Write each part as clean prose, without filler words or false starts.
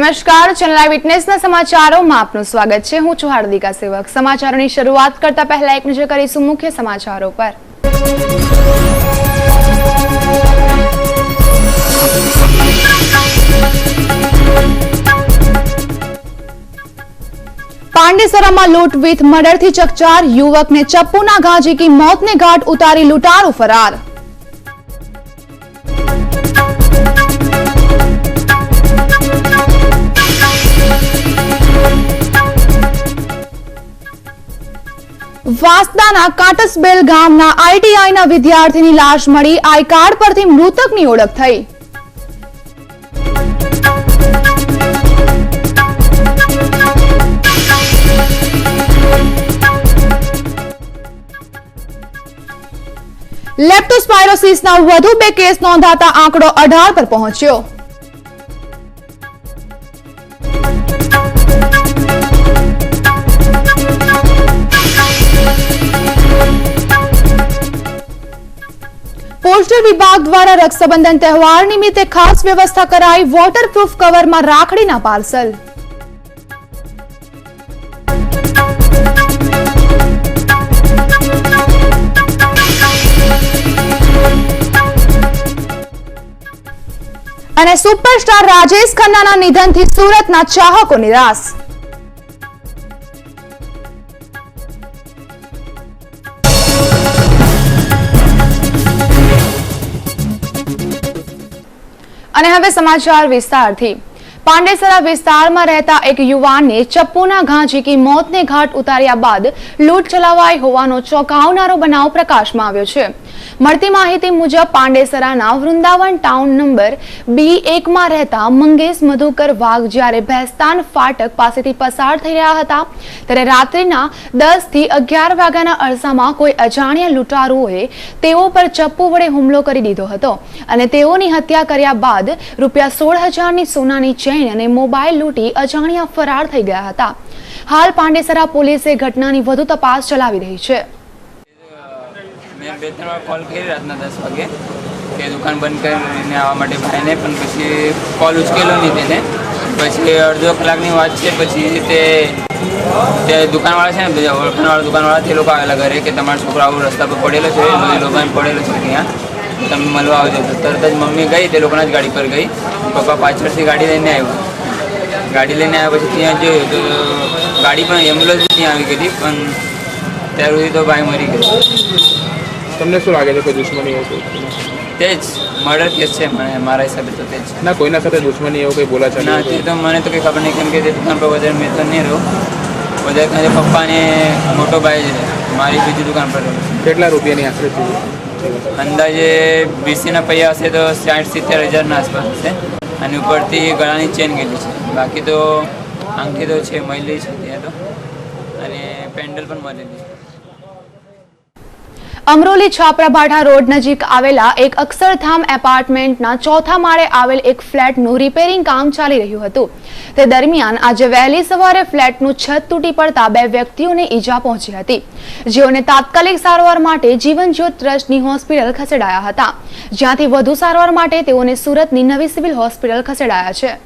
નમસ્કાર, channel live વિટનેસના સમાચારોમાં આપનું સ્વાગત છે। હું છું હાર્દિકા સેવક। સમાચારોની શરૂઆત કરતા પહેલા એક નજર કરીશું મુખ્ય સમાચારો પર। પાંડેસરામાં લૂંટ વિથ મર્ડરથી ચકચાર, યુવકને ચપ્પુના ઘા ઝીકી મોતને ઘાટ ઉતારી લૂંટારો ફરાર। વાંસદાના કાટસબેલ ગામના આઈટીઆઈના વિદ્યાર્થીની લાશ મળી, આઈ કાર્ડ પરથી મૃતકની ઓળખ થઈ। લેપ્ટોસ્પાયરોસિસના વધુ 2 કેસ નોંધાતા આંકડો 18 પર પહોંચ્યો। પોસ્ટલ વિભાગ દ્વારા રક્ષાબંધન તહેવાર નિમિત્તે ખાસ વ્યવસ્થા કરાઈ, વોટરપ્રૂફ કવરમાં રાખડીના પાર્સલ। અને સુપરસ્ટાર રાજેશ ખન્નાના નિધનથી સુરતના ચાહકો નિરાશ। અને હવે સમાચાર વિસ્તારથી। પાંડેસરા વિસ્તારમાં રહેતા એક યુવાનને ચપ્પુના ઘા ઝીકી મોતને ઘાટ ઉતાર્યા બાદ લૂંટ ચલાવાઈ હોવાનો ચોંકાવનારો બનાવ પ્રકાશમાં આવ્યો છે। મળતી માહિતી મુજબ પાંડેસરાના વૃંદાવન ટાઉન નંબર B1 માં રહેતા મંગેશ મધુકર વાઘ જ્યારે ભેસ્તાન ફાટક પાસેથી પસાર થઈ રહ્યા હતા ત્યારે રાત્રિના 10 થી 11 વાગ્યાના અરસામાં કોઈ અજાણ્યા લૂંટારુઓએ તેઓ પર ચપ્પુ વડે હુમલો કરી દીધો હતો અને તેઓની હત્યા કર્યા બાદ રૂપિયા 16,000ની સોનાની ચેન અને મોબાઈલ લૂંટી અજાણ્યા ફરાર થઈ ગયા હતા। હાલ પાંડેસરા પોલીસે ઘટનાની વધુ તપાસ ચલાવી રહી છે। मैं 2-3 बार कॉल કરી રાતના 10 વાગે કે દુકાન બંધ કરીને આવવા માટે ભાઈને, પણ પછી કોલ ઉચકેલો નહીં તેને। પછી અડધો કલાકની વાત છે, પછી તે દુકાનવાળા છે ને, બીજા ઓળખાણવાળા દુકાનવાળા તે લોકો આવેલા ઘરે કે તમારો છોકરો આવું રસ્તા પર પડેલો છે, લોભાઈને પડેલો છે ત્યાં, તમે મળવા આવજો। તો તરત જ મમ્મી ગઈ, તે લોકોના જ ગાડી પર ગઈ, પપ્પા પાછળથી ગાડી લઈને આવ્યો। ગાડી લઈને આવ્યા પછી ત્યાં જોયું તો ગાડી પણ એમ્બ્યુલન્સ ત્યાં આવી ગઈ, પણ ત્યાર સુધી તો ભાઈ મરી ગયો। તમને શું લાગે છે કોઈ દુશ્મની એવું કોઈ? તે જ મર્ડર કેસ છે મારા હિસાબે તો તે જ। ના, કોઈના સાથે દુશ્મની એવું કંઈ બોલાચાલી? ના, તે તો મને તો કંઈ ખબર નહીં, કેમ કે તે દુકાન પર વધારે મેં તો નહીં રહું, વધારે પપ્પાને મોટો ભાઈ છે, મારી બીજી દુકાન પર રહું। કેટલા રૂપિયાની આશરે થઈ? અંદાજે BCના પૈયા હશે તો 60-70 હજારના આસપાસ હશે, અને ઉપરથી ગળાની ચેન ગયેલી છે, બાકી તો આંખી તો છે, મળી છે ત્યાં તો, અને પેન્ડલ પણ મળેલી છે। અમરોલી છાપરાભાઠા રોડ નજીક આવેલા એક અક્ષરધામ એપાર્ટમેન્ટના 4થા માળે આવેલ એક ફ્લેટનું રિપેરિંગ કામ ચાલી રહ્યું હતું। તે દરમિયાન આજે વહેલી સવારે ફ્લેટનું છત તૂટી પડતા 2 વ્યક્તિઓને ઈજા પહોંચી હતી, જેઓને તાત્કાલિક સારવાર માટે જીવનજ્યોત ટ્રસ્ટની હોસ્પિટલ ખસેડાયા હતા, જ્યાંથી વધુ સારવાર માટે તેઓને સુરતની નવી સિવિલ હોસ્પિટલ ખસેડાયા છે।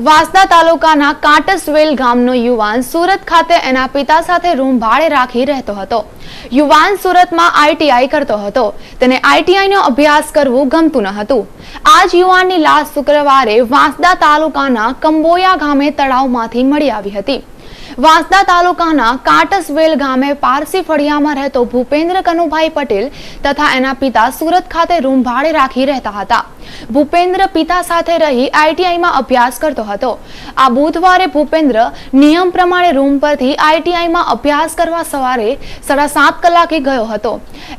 વાંસદા તાલુકાના કાટસવેલ ગામનો યુવાન સુરત ખાતે એના પિતા સાથે રૂમ ભાડે રાખી રહેતો હતો. યુવાન સુરતમાં આઈટીઆઈ કરતો હતો. તેને આઈટીઆઈનો અભ્યાસ કરવું ગમતું ન હતું. આ જ યુવાનની લાશ શુક્રવારે વાંસદા તાલુકાના કંબોયા ગામે તળાવમાંથી મળી આવી હતી. વાંસદા તાલુકાના કાટસવેલ ગામે પારસી ફળિયામાં રહેતો ભૂપેન્દ્ર કનુભાઈ પટેલ તથા એના પિતા સુરત ખાતે રૂમ ભાડે રાખી રહેતા હતા. ભૂપેન્દ્ર પિતા સાથે રહી આઈટીઆઈમાં અભ્યાસ કરતો હતો. આ બુધવારે ભૂપેન્દ્ર નિયમ પ્રમાણે રૂમ પરથી આઈટીઆઈમાં અભ્યાસ કરવા સવારે 7:30 કલાકે ગયો હતો.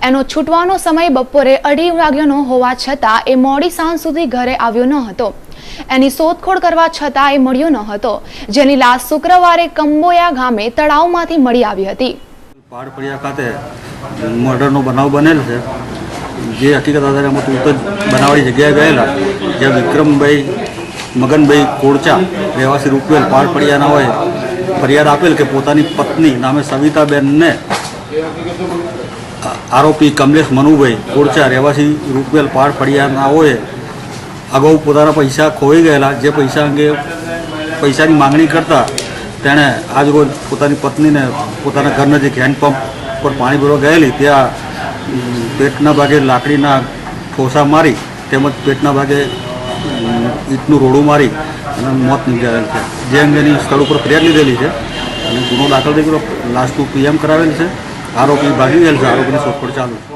એનો છૂટવાનો સમય બપોરે 2:30 વાગ્યાનો હોવા છતાં એ મોડી સાંજ સુધી ઘરે આવ્યો ન હતો. એની શોધખોળ કરવા છતાં એ મળ્યો ન હતો, જેની લાશ શુક્રવારે કંબોયા ગામે તળાવમાંથી મળી આવી હતી. પાડપડિયા ખાતે મર્ડરનો બનાવ બનેલ છે, જે હકીકત આધારે અમે તુરત જ બનાવવાની જગ્યાએ ગયેલા, જ્યાં વિક્રમભાઈ મગનભાઈ કોડચા રહેવાસી રૂપવેલ પાડપડિયાના હોય ફરિયાદ આપેલ કે પોતાની પત્ની નામે સવિતાબેનને આરોપી કમલેશ મનુભાઈ કોડચા રહેવાસી રૂપવેલ પાડપડિયાના હોય અગાઉ પોતાના પૈસા ખોઈ ગયેલા, જે પૈસા અંગે પૈસાની માંગણી કરતા તેણે આજરોજ પોતાની પત્નીને પોતાના ઘર નજીક હેન્ડપંપ પર પાણી ભરવા ગયેલી ત્યાં પેટના ભાગે લાકડીના ઠોસા મારી તેમજ પેટના ભાગે ઈંટનું રોડું મારી અને મોત નિપજાવેલ છે, જે અંગેની સ્થળ ઉપર ફરિયાદ લીધેલી છે અને ગુનો દાખલ થઈ ગયો. લાસ્ટ પીએમ કરાવેલ છે. આરોપી ભાગી ગયેલ છે. આરોપીની શોધખોળ ચાલુ છે.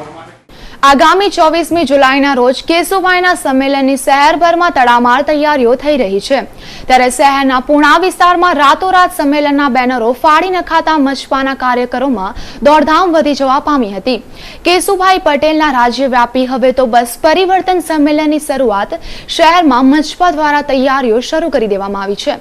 આગામી 24મી જુલાઈના રોજ કેશુભાઈના સંમેલનની શહેરભરમાં તડામાર તૈયારીઓ થઈ રહી છે. ત્યારે શહેરના પૂણા વિસ્તારમાં રાતોરાત સંમેલનના બેનરો ફાડી નખાતા મચપાના કાર્યકરોમાં દોડધામ વધી જવા પામી હતી. કેશુભાઈ પટેલના રાજ્યવ્યાપી હવે તો બસ પરિવર્તન સંમેલનની શરૂઆત શહેરમાં મચપા દ્વારા તૈયારીઓ શરૂ કરી દેવામાં આવી છે.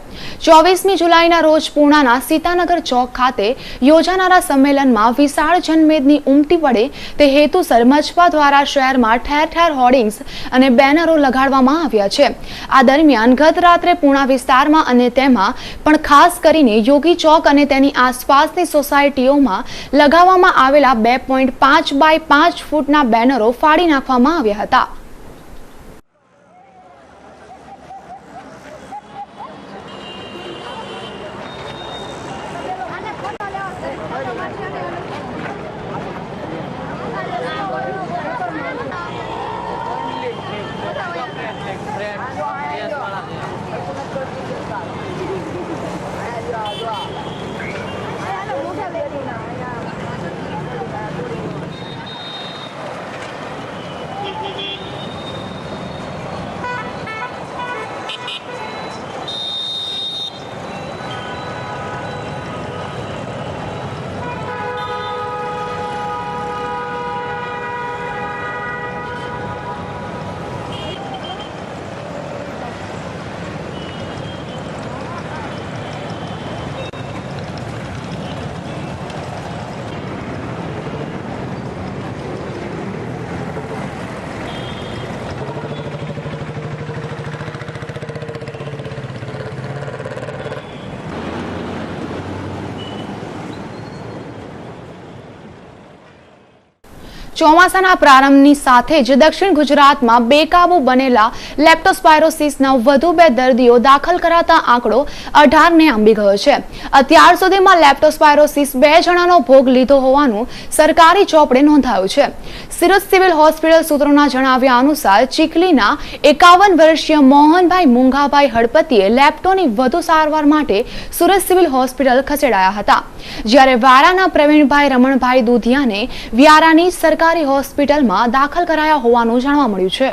24મી જુલાઈના રોજ પૂણાના સીતાનગર ચોક ખાતે યોજાનારા સંમેલનમાં વિશાળ જનમેદની ઉમટી પડે તે હેતુસર મચપા દ્વારા શહેરમાં ઠેર ઠેર હોર્ડિંગ્સ અને બેનરો લગાડવામાં આવ્યા છે. આ દરમિયાન ગત રાત્રે પૂણા વિસ્તારમાં અને તેમાં પણ ખાસ કરીને યોગી ચોક અને તેની આસપાસની સોસાયટીઓમાં લગાવવામાં આવેલા 2.5 બાય 5 ફૂટના બેનરો ફાડી નાખવામાં આવ્યા હતા. ચોમાસાના પ્રારંભની સાથે જ દક્ષિણ ગુજરાતમાં બેકાબુ બનેલા લેપ્ટોસ્પાયરોસિસના વધુ 2 દર્દીઓ દાખલ કરાતા આંકડો 18ને આંબી ગયો છે. અત્યાર સુધીમાં લેપ્ટોસ્પાયરોસિસ 2 જણાનો ભોગ લીધો હોવાનું સરકારી ચોપડે નોંધાયું છે. સુરત સિવિલ હોસ્પિટલ સૂત્રોના જણાવ્યા અનુસાર ચીખલીના 51 વર્ષીય મોહનભાઈ મુંગાભાઈ હળપતિએ લેપ્ટોની વધુ સારવાર માટે સુરત સિવિલ હોસ્પિટલ ખસેડાયા હતા, જ્યારે વારાના પ્રવીણભાઈ રમણભાઈ દુધિયાને વ્યારાની સરકારી હોસ્પિટલમાં દાખલ કરાયા હોવાનું જાણવા મળ્યું છે.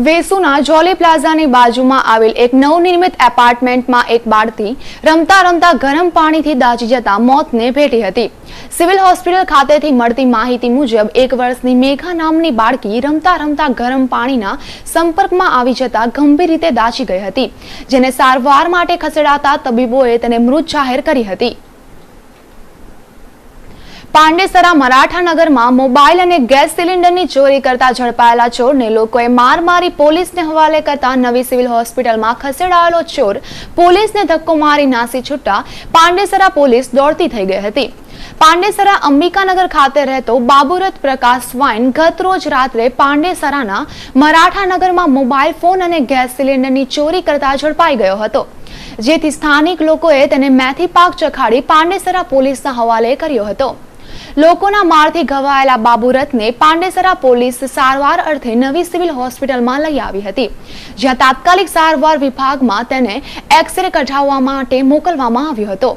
વેસુના જોલી પ્લાઝાની બાજુમાં આવેલ એક નવનિર્મિત એપાર્ટમેન્ટમાં એક બાળકી રમતા રમતા ગરમ પાણીથી દાઝી જતા મોતને ભેટી હતી. સિવિલ હોસ્પિટલ ખાતેથી મળતી માહિતી મુજબ 1 વર્ષની મેઘા નામની બાળકી રમતા રમતા ગરમ પાણીના સંપર્કમાં આવી જતા ગંભીર રીતે દાઝી ગઈ હતી, જેને સારવાર માટે ખસેડાતા તબીબોએ તેને મૃત જાહેર કરી હતી. પાંડેસરા મરાઠાનગરમાં મોબાઈલ અને ગેસ સિલિન્ડરની ચોરી કરતા ઝડપાયેલા ચોરને લોકોએ માર મારી પોલીસને હવાલે કરતા નવી સિવિલ હોસ્પિટલમાં ખસેડાયેલો ચોર પોલીસને ધક્કો મારી નાસી છૂટતા પાંડેસરા પોલીસ દોડતી થઈ ગઈ હતી. પાંડેસરા અંબિકાનગર ખાતે રહેતો બાબુરથ પ્રકાશ સ્વાઈન ગત રોજ રાત્રે પાંડેસરાના મરાઠાનગરમાં મોબાઈલ ફોન અને ગેસ સિલિન્ડરની ચોરી કરતા ઝડપાઈ ગયો હતો, જેથી સ્થાનિક લોકોએ તેને મેથી પાક ચખાડી પાંડેસરા પોલીસના હવાલે કર્યો હતો. લોકોના મારથી ઘવાયેલા બાબુરથને પાંડેસરા પોલીસ સારવાર અર્થે નવી સિવિલ હોસ્પિટલમાં લઈ આવી હતી, જ્યાં તાત્કાલિક સારવાર વિભાગમાં તેને એક્સરે કઢાવવા માટે મોકલવામાં આવ્યો હતો.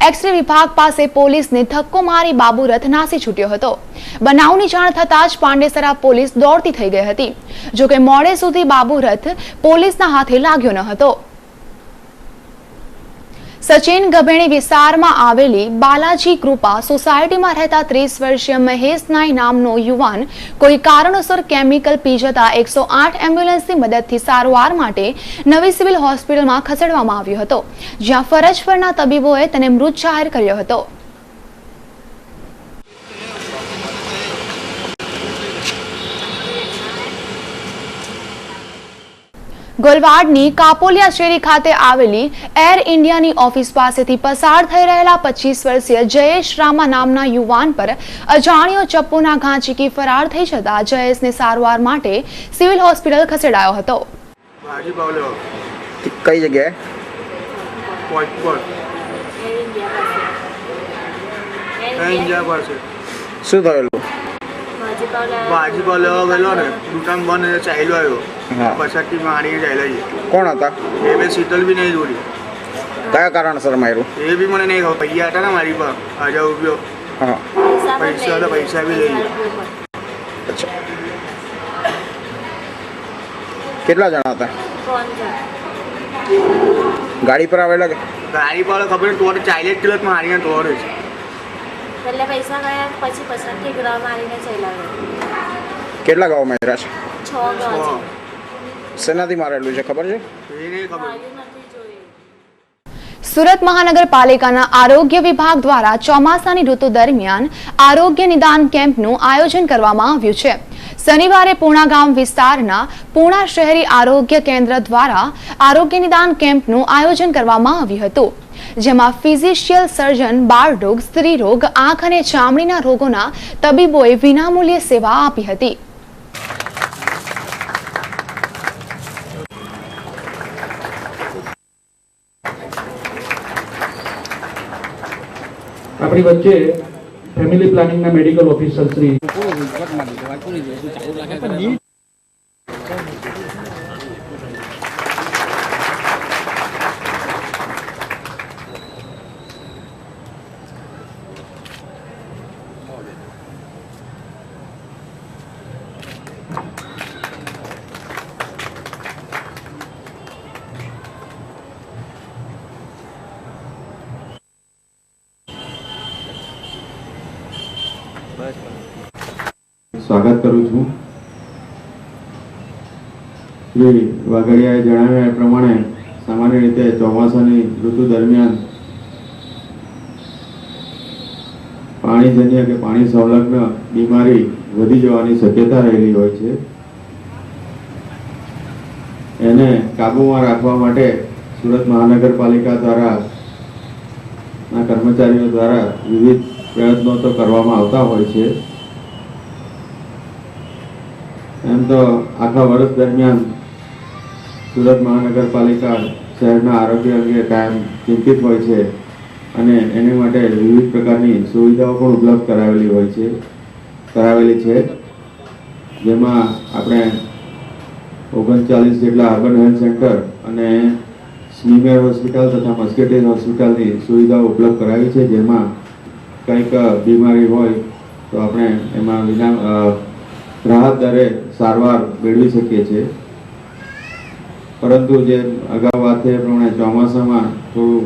એક્સરે વિભાગ પાસે પોલીસને ધક્કો મારી બાબુરથ નાસી છૂટ્યો હતો. બનાવની જાણ થતાં જ પાંડેસરા પોલીસ દોડતી થઈ ગઈ હતી. જોકે મોડે સુધી બાબુરથ પોલીસના હાથે લાગ્યો ન હતો. સચિન ગભેણી વિસ્તારમાં આવેલી બાલાજી કૃપા સોસાયટીમાં રહેતા 30 વર્ષીય મહેશ નાઈ નામનો યુવાન કોઈ કારણોસર કેમિકલ પી જતા 108 એમ્બ્યુલન્સની મદદથી સારવાર માટે નવી સિવિલ હોસ્પિટલમાં ખસેડવામાં આવ્યો હતો, જ્યાં ફરજ પરના તબીબોએ તેને મૃત જાહેર કર્યો હતો. ગોલવાડની કાપોલિયા શેરી ખાતે આવેલી એર ઇન્ડિયાની ઓફિસ પાસેથી પસાર થઈ રહેલા 25 વર્ષીય જયેશ રામા નામના યુવાન પર અજાણ્યો ચપ્પુના ઘા ઝીકી ફરાર થઈ જતા જયેશને સારવાર માટે સિવિલ હોસ્પિટલ ખસેડાયો હતો. કઈ જગ્યાએ? શું થયેલું? ભાજીપાવ લેવા ગયેલો ને, દુકાન બંધ ચાલ્યો આવ્યો, પછાડથી મારીને ચાલ્યા છે. કોણ હતા? એ બે શીતલ બી નહીં જોડી. કયા કારણસર માર્યું? એ બી મને નહીં ખબર. પૈસા હતા ને મારી પર 1000 રૂપિયા, હા, પૈસા હતા, પૈસા બી લઈ ગયા. અચ્છા, કેટલા જણા હતા? ગાડી પર આવેલા કે? ગાડી પર ખબર ને, તોડ ચાલ્યા કિલો મારીને તોડે છે. પહેલા પૈસા ગયા, પછી પછાડથી ગ્રહ મારીને ચાલ્યા ગયા. કેટલા ગાવ માર્યા છે? 6 ગ્રહ છે. શેનાથી મારેલું છે ખબર છે? એ નહીં ખબર. સુરત મહાનગરપાલિકાના આરોગ્ય વિભાગ દ્વારા ચોમાસાની ઋતુ દરમિયાન આરોગ્ય નિદાન કેમ્પનું આયોજન કરવામાં આવ્યું છે. શનિવારે પૂણા ગામ વિસ્તારના પૂણા શહેરી આરોગ્ય કેન્દ્ર દ્વારા આરોગ્ય નિદાન કેમ્પનું આયોજન કરવામાં આવ્યું હતું, જેમાં ફિઝિશિયલ સર્જન, બાળરોગ, સ્ત્રીરોગ, આંખ અને ચામડીના રોગોના તબીબોએ વિનામૂલ્યે સેવા આપી હતી. આપણી વચ્ચે ફેમિલી પ્લાનિંગના મેડિકલ ઓફિસર શ્રી સ્વાગત કરું છું. શ્રી વાઘડિયાએ જણાવ્યા એ પ્રમાણે સામાન્ય રીતે ચોમાસાની ઋતુ દરમિયાન પાણીજન્ય કે પાણી સંલગ્ન બીમારી વધી જવાની શક્યતા રહેલી હોય છે. એને કાબૂમાં રાખવા માટે સુરત મહાનગરપાલિકા દ્વારા ના કર્મચારીઓ દ્વારા વિવિધ પ્રયત્નો તો કરવામાં આવતા હોય છે. એમ તો આખા વર્ષ દરમિયાન સુરત મહાનગરપાલિકા શહેરના આરોગ્ય અંગે કાયમ ચિંતિત હોય છે અને એને માટે વિવિધ પ્રકારની સુવિધાઓ પણ ઉપલબ્ધ કરાવેલી છે, જેમાં આપણે 39 જેટલા અર્બન હેલ્થ સેન્ટર અને સ્મીમેર હોસ્પિટલ તથા મસ્કેટિન હોસ્પિટલની સુવિધાઓ ઉપલબ્ધ કરાવી છે, જેમાં કંઈક બીમારી હોય તો આપણે એમાં રાહત દરે સારવાર મેળવી શકીએ છીએ. પરંતુ જે અગાઉ વાત થઈ એ પ્રમાણે ચોમાસામાં થોડું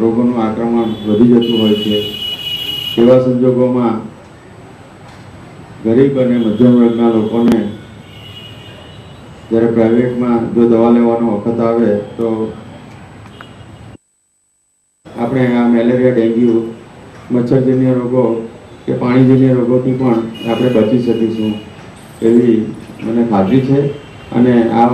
રોગોનું આક્રમણ વધી જતું હોય છે. એવા સંજોગોમાં ગરીબ અને મધ્યમ વર્ગના લોકોને જ્યારે પ્રાઇવેટમાં જો દવા લેવાનો વખત આવે તો આપણે આ મેલેરિયા, ડેન્ગ્યુ, મચ્છરજન્ય રોગો કે પાણીજન્ય રોગોથી પણ આપણે બચી શકીશું એવી મને ખાતરી છે. અને આ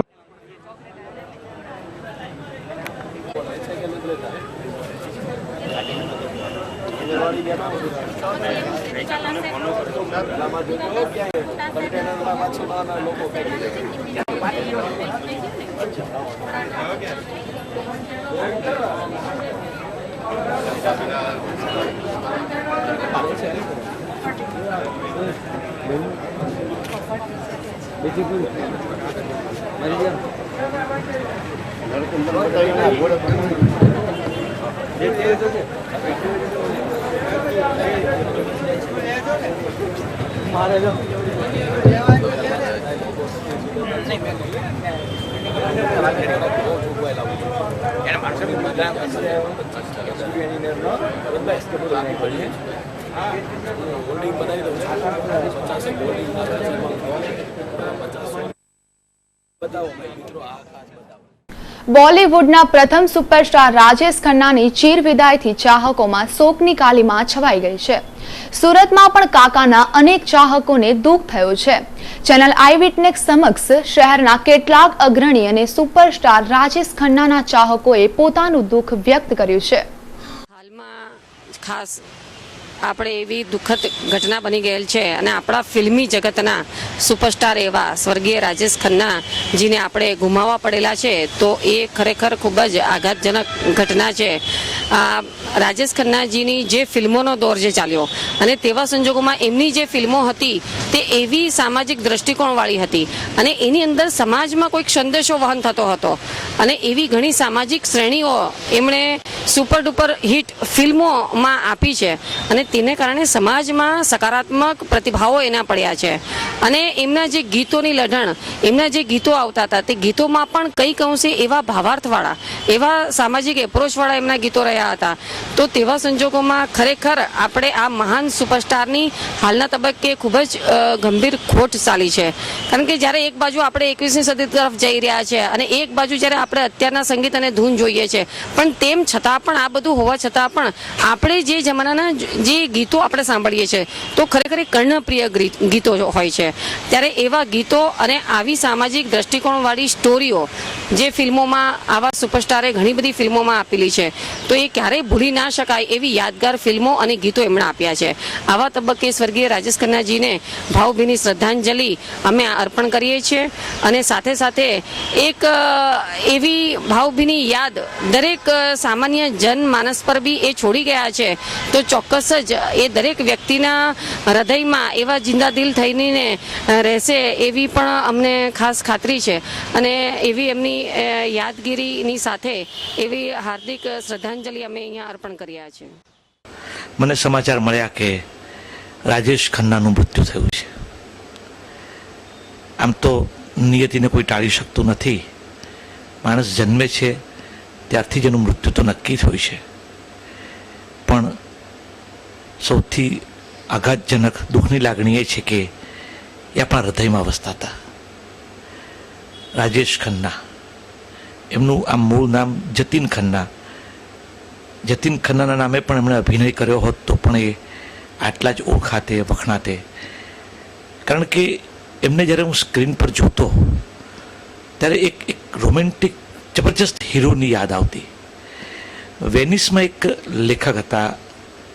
બોલિવૂડના પ્રથમ સુપરસ્ટાર રાજેશ ખન્નાની ચીર વિદાયથી ચાહકોમાં શોકની કાલીમાં છવાઈ ગઈ છે. સુરતમાં પણ કાકાના અનેક ચાહકોને દુઃખ થયું છે. ચેનલ આઈ વિટનેસ સમક્ષ શહેરના કેટલાક અગ્રણી અને સુપરસ્ટાર રાજેશ ખન્નાના ચાહકોએ પોતાનું દુઃખ વ્યક્ત કર્યું છે. હાલમાં ખાસ આપણે એવી દુઃખદ ઘટના બની ગયેલ છે અને આપણા ફિલ્મી જગતના સુપરસ્ટાર એવા સ્વર્ગીય રાજેશ ખન્નાજીને આપણે ગુમાવવા પડેલા છે, તો એ ખરેખર ખૂબ જ આઘાતજનક ઘટના છે. રાજેશ ખન્નાજીની જે ફિલ્મોનો દોર જે ચાલ્યો અને તેવા સંજોગોમાં એમની જે ફિલ્મો હતી તે એવી સામાજિક દ્રષ્ટિકોણવાળી હતી અને એની અંદર સમાજમાં કોઈક સંદેશો વહન થતો હતો અને એવી ઘણી સામાજિક શ્રેણીઓ એમણે સુપર ડુપર હિટ ફિલ્મોમાં આપી છે અને તેને કારણે સમાજમાં સકારાત્મક પ્રતિભાવો એના પડ્યા છે. અને એમના જે ગીતોની લઢણ, એમના જે ગીતો આવતા હતા તે ગીતોમાં પણ કંઈક અંશે એવા ભાવાર્થવાળા, એવા સામાજિક એપ્રોચવાળા એમના ગીતો રહ્યા હતા. તો તેવા સંજોગોમાં ખરેખર આપણે આ મહાન સુપરસ્ટારની હાલના તબક્કે ખૂબ જ ગંભીર ખોટ ચાલી છે. કારણ કે જ્યારે એક બાજુ આપણે 21મી સદી તરફ જઈ રહ્યા છે અને એક બાજુ જ્યારે આપણે અત્યારના સંગીત અને ધૂન જોઈએ છે, પણ તેમ છતાં પણ આ બધું હોવા છતાં પણ આપણે જે જમાનાના જે ગીતો આપણે સાંભળીએ છીએ તો ખરેખર કર્ણપ્રિય ગીતો હોય છે. ત્યારે એવા ગીતો અને આવી સામાજિક દ્રષ્ટિકોણવાળી સ્ટોરીઓ જે ફિલ્મોમાં આવા સુપરસ્ટારે ઘણી બધી ફિલ્મોમાં આપેલી છે, તો એ ક્યારેય ભૂલી ના શકાય એવી યાદગાર ફિલ્મો અને ગીતો એમણે આપ્યા છે. આવા તબક્કે સ્વર્ગીય રાજેશ ખન્નાજીને ભાવભીની શ્રદ્ધાંજલિ અમે અર્પણ કરીએ છીએ અને સાથે સાથે એક એવી ભાવભીની યાદ દરેક સામાન્ય જનમાનસ પર બી એ છોડી ગયા છે, તો ચોક્કસ જ એ દરેક વ્યક્તિના હૃદયમાં એવા જિંદાદિલ થઈને રહેશે એવી પણ અમને ખાસ ખાતરી છે. અને એવી એમની યાદગીરીની સાથે એવી હાર્દિક શ્રદ્ધાંજલિ અમે અહીંયા અર્પણ કર્યા છે. મને સમાચાર મળ્યા કે રાજેશ ખન્નાનું મૃત્યુ થયું છે. આમ તો નિયતિને કોઈ ટાળી શકતું નથી. માણસ જન્મે છે ત્યારથી જ એનું મૃત્યુ તો નક્કી જ હોય છે. પણ સૌથી આઘાતજનક દુઃખની લાગણી એ છે કે એ આપણા હૃદયમાં વસતા હતા. રાજેશ ખન્ના, એમનું આ મૂળ નામ જતીન ખન્ના. જતીન ખન્નાના નામે પણ એમણે અભિનય કર્યો હોત તો પણ એ આટલા જ ઓળખાતે, વખણાતે. કારણ કે એમને જ્યારે હું સ્ક્રીન પર જોતો ત્યારે એક રોમેન્ટિક જબરજસ્ત હીરોની યાદ આવતી. વેનિસમાં એક લેખક હતા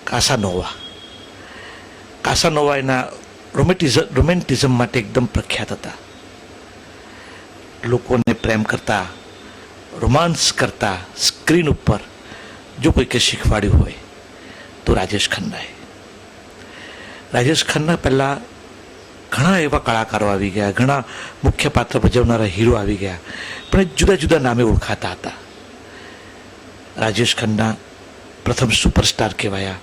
કાસાનોવા. કાસાનોવા એના રોમેન્ટિઝમ માટે એકદમ પ્રખ્યાત હતા. લોકોને પ્રેમ કરતા, રોમાન્સ કરતા સ્ક્રીન ઉપર જો કોઈકે શીખવાડ્યું હોય તો રાજેશ ખન્નાએ. રાજેશ ખન્ના પહેલાં ઘણા એવા કલાકારો આવી ગયા, ઘણા મુખ્ય પાત્ર ભજવનારા હીરો આવી ગયા, પણ એ જુદા જુદા નામે ઓળખાતા હતા. રાજેશ ખન્ના પ્રથમ સુપરસ્ટાર કહેવાયા.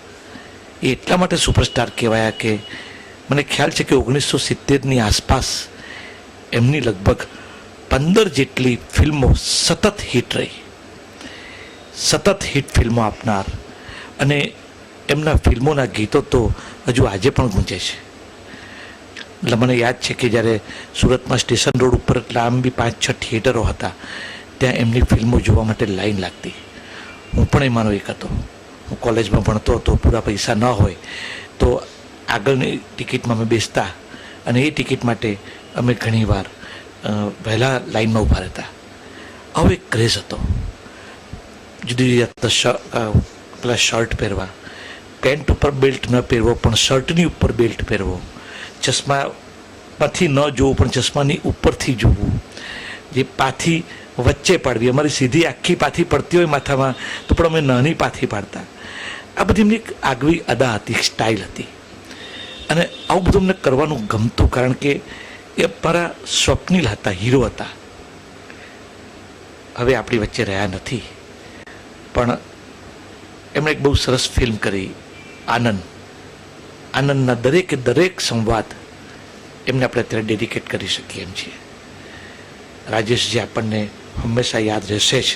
એ એટલા માટે સુપરસ્ટાર કહેવાયા કે મને ખ્યાલ છે કે 1970ની આસપાસ એમની લગભગ 15 જેટલી ફિલ્મો સતત હિટ રહી. સતત હિટ ફિલ્મો આપનાર અને એમના ફિલ્મોના ગીતો તો હજુ આજે પણ ગુંજે છે. એટલે મને યાદ છે કે જ્યારે સુરતમાં સ્ટેશન રોડ ઉપર લાંબી 5-6 થિયેટરો હતા, ત્યાં એમની ફિલ્મો જોવા માટે લાઈન લાગતી. હું પણ એમાંનો એક હતો. હું કોલેજમાં ભણતો હતો, પૂરા પૈસા ન હોય તો આગળની ટિકિટમાં અમે બેસતા અને એ ટિકિટ માટે અમે ઘણીવાર વહેલા લાઈનમાં ઊભા રહેતા. આવો એક ક્રેઝ હતો. જુદી જુદી પેલા શર્ટ પહેરવા, પેન્ટ ઉપર બેલ્ટ ન પહેરવો પણ શર્ટની ઉપર બેલ્ટ પહેરવો, ચશ્મામાંથી ન જોવું પણ ચશ્માની ઉપરથી જોવું, જે પાથી વચ્ચે પાડવી. અમારી સીધી આખી પાથી પડતી હોય માથામાં તો પણ અમે નાની પાથી પાડતા. આ બધી એમની એક આગવી અદા હતી, સ્ટાઇલ હતી. અને આવું બધું અમને કરવાનું ગમતું, કારણ કે એ મારા સ્વપ્નિલ હતા, હીરો હતા. હવે આપણી વચ્ચે રહ્યા નથી, પણ એમણે એક બહુ સરસ ફિલ્મ કરી, આનંદ. આનંદના દરેક સંવાદ એમને આપણે અત્યારે ડેડિકેટ કરી શકીએ એમ છીએ. રાજેશજી આપણને હંમેશા યાદ રહેશે જ,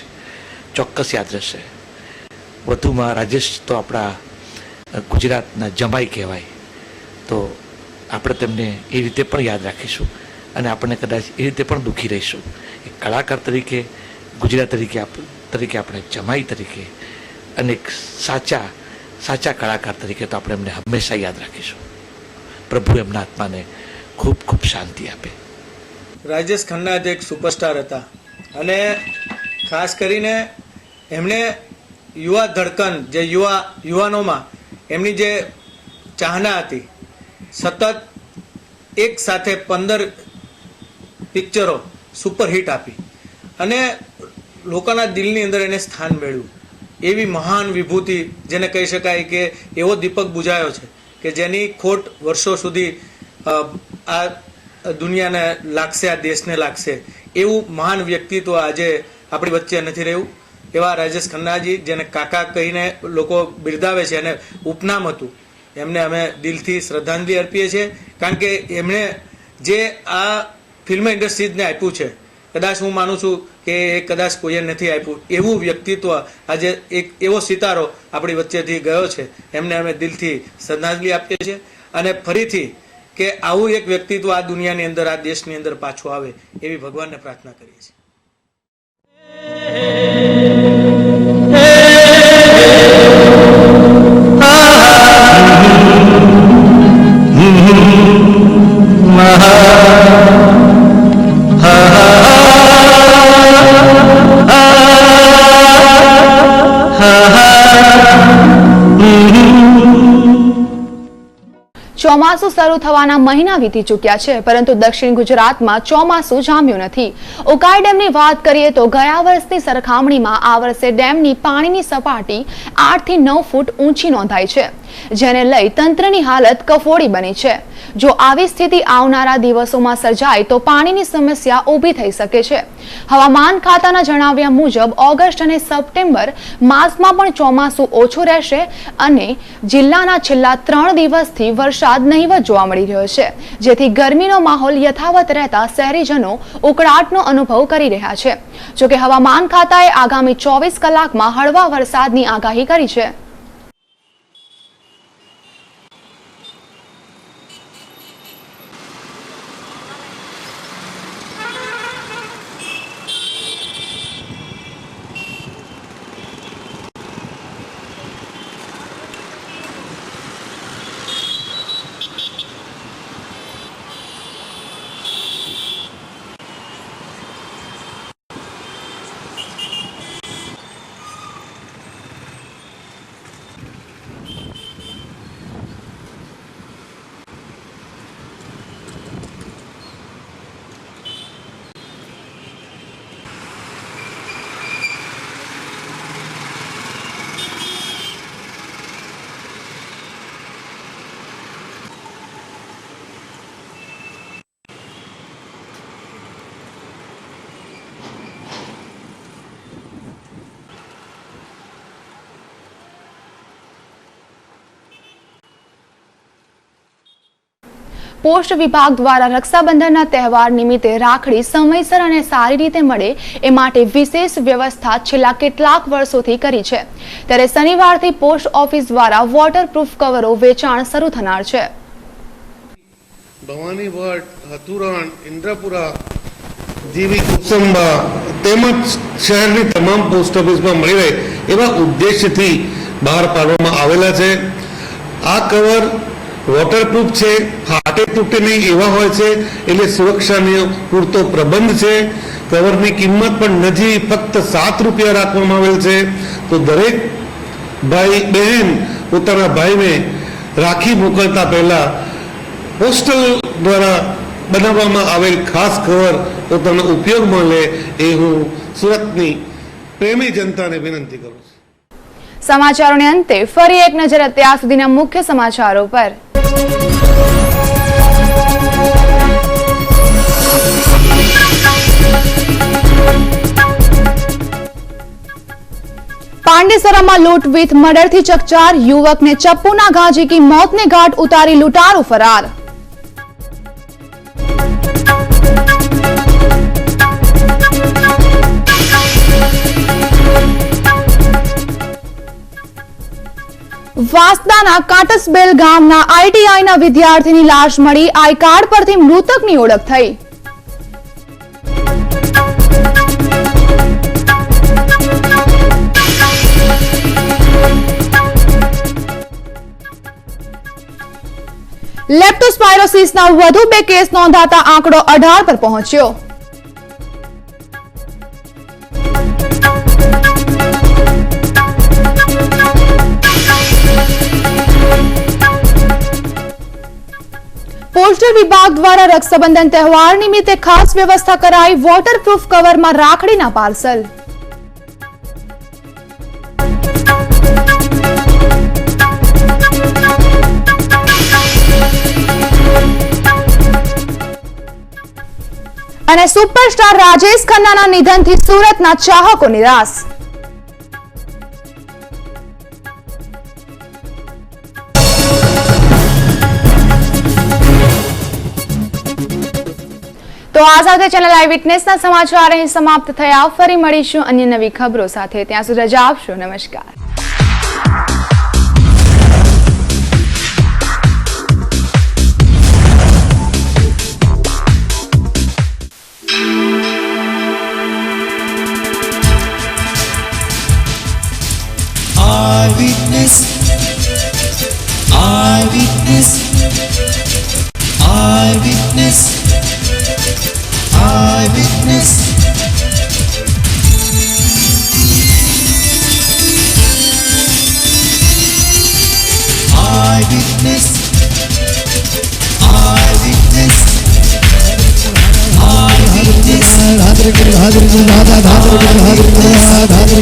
ચોક્કસ યાદ રહેશે. વધુમાં રાજેશ તો આપણા ગુજરાતના જમાઈ કહેવાય, તો આપણે તેમને એ રીતે પણ યાદ રાખીશું અને આપણને કદાચ એ રીતે પણ દુઃખી રહીશું. એક કલાકાર તરીકે, ગુજરાત તરીકે આપણે જમાઈ તરીકે અને એક સાચા કલાકાર તરીકે તો આપણે એમને હંમેશા યાદ રાખીશું. પ્રભુ એમના આત્માને ખૂબ ખૂબ શાંતિ આપે. રાજેશ ખન્ના એક સુપરસ્ટાર હતા અને ખાસ કરીને એમણે યુવા ધડકન, જે યુવાનોમાં એમની જે ચાહના હતી, સતત એક સાથે 15 પિક્ચરો સુપરહિટ આપી અને લોકોના દિલની અંદર એને સ્થાન મેળવ્યું. એવી મહાન વિભૂતિ જેને કહી શકાય કે એવો દીપક બુઝાયો છે કે જેની ખોટ વર્ષો સુધી આ દુનિયાને લાગશે, આ દેશને લાગશે. એવું મહાન વ્યક્તિત્વ આજે આપણી વચ્ચે નથી રહ્યું. એવા રાજેશ ખન્નાજી, જેને કાકા કહીને લોકો બિરદાવે છે, અને ઉપનામ હતું, એમને અમે દિલથી શ્રદ્ધાંજલિ અર્પીએ છીએ. કારણ કે એમણે જે આ ફિલ્મ ઇન્ડસ્ટ્રીઝને આપ્યું છે, કદાચ હું માનું છું કે એ કદાચ કોઈએ નથી આપ્યું. એવું વ્યક્તિત્વ આજે એક એવો સિતારો આપણી વચ્ચેથી ગયો છે, એમને અમે દિલથી શ્રદ્ધાંજલિ આપીએ છીએ. અને ફરીથી કે આવું એક વ્યક્તિત્વ આ દુનિયાની અંદર, આ દેશની અંદર પાછું આવે એવી ભગવાનને પ્રાર્થના કરીએ છીએ. ચોમાસું શરૂ થવાના મહિના વીતી ચૂક્યા છે, પરંતુ દક્ષિણ ગુજરાતમાં ચોમાસું જામ્યું નથી. ઉકાઈ ડેમની વાત કરીએ તો ગયા વર્ષની સરખામણીમાં આ વર્ષે ડેમની પાણીની સપાટી 8 થી 9 ફૂટ ઊંચી નોંધાઈ છે, જેને લઈ તંત્રની હાલત કફોડી બની છે. જો આવી સ્થિતિ આવનારા દિવસોમાં સર્જાય તો પાણીની સમસ્યા ઊભી થઈ શકે છે. હવામાન ખાતાના જણાવ્યા મુજબ ઓગસ્ટ અને સપ્ટેમ્બર માસમાં પણ ચોમાસું ઓછું રહેશે અને જિલ્લાના છેલ્લા 3 દિવસથી વરસાદ નહીવત જોવા મળી રહ્યો છે, જેથી ગરમીનો માહોલ યથાવત રહેતા શહેરીજનો ઉકળાટનો અનુભવ કરી રહ્યા છે. જોકે હવામાન ખાતાએ આગામી 24 કલાકમાં હળવા વરસાદની આગાહી કરી છે. પોસ્ટ વિભાગ દ્વારા રક્ષાબંધનના તહેવાર નિમિત્તે રાખડી સમયસર અને સારી રીતે મળે એ માટે વિશેષ વ્યવસ્થા છેલ્લા કેટલાક વર્ષોથી કરી છે. ત્યારે શનિવારથી પોસ્ટ ઓફિસ દ્વારા વોટરપ્રૂફ કવરો વેચાણ શરૂ થનાર છે. ભવાનીવડ, હતુરણ, ઇન્દ્રપુરા જેવી કુસુંબા તેમજ શહેરની તમામ પોસ્ટ ઓફિસમાં મળી રહે એવા ઉદ્દેશ્યથી બહાર પાડવામાં આવેલા છે. આ કવર વોટરપ્રૂફ છે, ફાટે તૂટે નહીં એવા હોય છે, એટલે સુરક્ષાનો પૂરતો પ્રબંધ છે. કવરની કિંમત પણ નજીવી ફક્ત 7 રૂપિયા રાખવામાં આવેલ છે. તો દરેક ભાઈ બહેન પોતાના ભાઈને રાખી મોકલતા પહેલા પોસ્ટલ દ્વારા બનાવવામાં આવેલ ખાસ કવર પોતાનો ઉપયોગમાં લે એ હું સુરતની પ્રેમી જનતાને વિનંતી કરું છું. સમાચારોને અંતે ફરી એક નજર અત્યાર સુધીના મુખ્ય સમાચારો પર. પાંડેસરામાં લૂંટ વિથ મર્ડરથી ચકચાર, યુવકને ચપ્પુના ઘા ઝીકી મોતને ઘાટ ઉતારી લૂંટારો ફરાર. વાંસદાના કાટસબેલ ગામના આઈટીઆઈના વિદ્યાર્થીની લાશ મળી, આઈ કાર્ડ પરથી મૃતકની ઓળખ થઈ. લેપ્ટોસ્પાયરોસિસના વધુ 2 કેસ નોંધાતા આંકડો 18 પર પહોંચ્યો. પોસ્ટલ વિભાગ દ્વારા રક્ષાબંધન તહેવાર નિમિત્તે ખાસ વ્યવસ્થા કરાઈ, વોટરપ્રૂફ કવરમાં રાખડીના પાર્સલ. અને સુપરસ્ટાર રાજેશ ખન્નાના નિધનથી સુરતના ચાહકો નિરાશ. તો આ સાથે ચેનલ આઈ વિટનેસના સમાચાર અહીં સમાપ્ત થયા. ફરી મળીશું અન્ય નવી ખબરો સાથે. ત્યાં સુધી રજા આપશો. નમસ્કાર. Eyewitness, eyewitness, eyewitness, eyewitness. Eyewitness, eyewitness, eyewitness.